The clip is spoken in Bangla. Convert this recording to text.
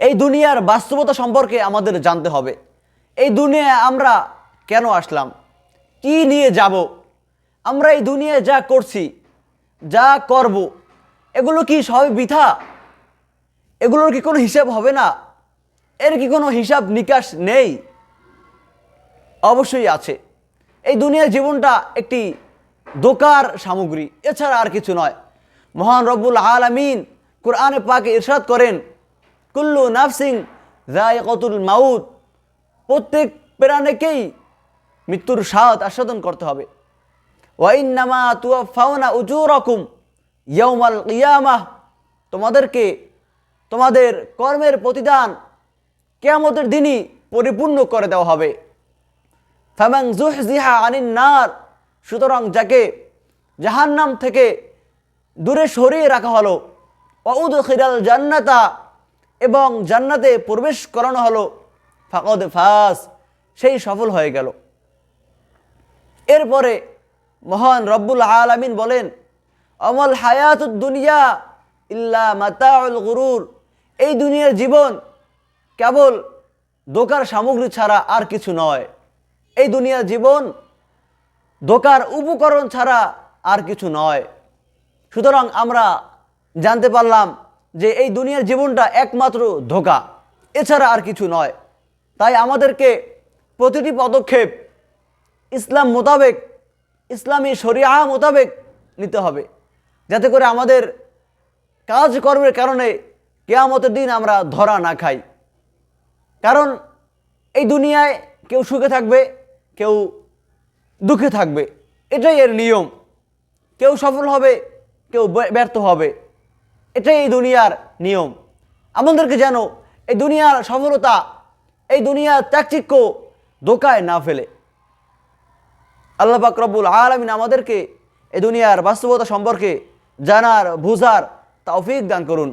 এই দুনিয়ার বাস্তবতা সম্পর্কে আমাদের জানতে হবে। এই দুনিয়ায় আমরা কেন আসলাম, কি নিয়ে যাব, আমরা এই দুনিয়ায় যা করছি, যা করব, এগুলো কি সবই বৃথা? এগুলোর কি কোনো হিসাব হবে না? এর কি কোনো হিসাব নিকাশ নেই? অবশ্যই আছে। এই দুনিয়ার জীবনটা একটি দোকার সামগ্রী, এছাড়া আর কিছু নয়। মহান রব্বুল আলামিন কুরআনে পাকে ইরশাদ করেন, কুল্লু নাফসিন যায়িকাতুল মাউত, প্রত্যেক প্রাণীকেই মৃত্যুর স্বাদ আস্বাদন করতে হবে। ওয়া ইন্নামা তুওয়াফাউনা উজুরাকুম ইয়াউমাল কিয়ামাহ, তোমাদেরকে তোমাদের কর্মের প্রতিদান কিয়ামতের দিনই পরিপূর্ণ করে দেওয়া হবে। ফামান যুহজিহা আনিন নার, সুতরাং যাকে জাহান্নাম থেকে দূরে সরিয়ে রাখা হলো, ওয়া উদখিলাল জান্নাতা, এবং জান্নাতে প্রবেশ করানো হলো, ফাকাদ ফাজ, সেই সফল হয়ে গেল। এরপরে মহান রব্বুল আলামিন বলেন, অমল হায়াতুদ দুনিয়া ইল্লা মাতাউল গুরুর, এই দুনিয়ার জীবন কেবল ধোঁকার সামগ্রী ছাড়া আর কিছু নয়। এই দুনিয়ার জীবন ধোঁকার উপকরণ ছাড়া আর কিছু নয়। সুতরাং আমরা জানতে পারলাম যে এই দুনিয়ার জীবনটা একমাত্র ধোঁকা, এছাড়া আর কিছু নয়। তাই আমাদেরকে প্রতিটি পদক্ষেপ ইসলাম মোতাবেক, ইসলামী শরিয়া মোতাবেক নিতে হবে, যাতে করে আমাদের কাজকর্মের কারণে কিয়ামতের দিন আমরা ধরা না খাই। কারণ এই দুনিয়ায় কেউ সুখে থাকবে, কেউ দুঃখে থাকবে, এটাই এর নিয়ম। কেউ সফল হবে, কেউ ব্যর্থ হবে, এটাই এই দুনিয়ার নিয়ম। আমাদেরকে যেন এই দুনিয়ার সফলতা, এই দুনিয়ার চাকচিক্য ধোঁকায় না ফেলে। আল্লাহ পাক রব্বুল আলামিন আমাদেরকে এই দুনিয়ার বাস্তবতা সম্পর্কে জানার, বুঝার তৌফিক দান করুন।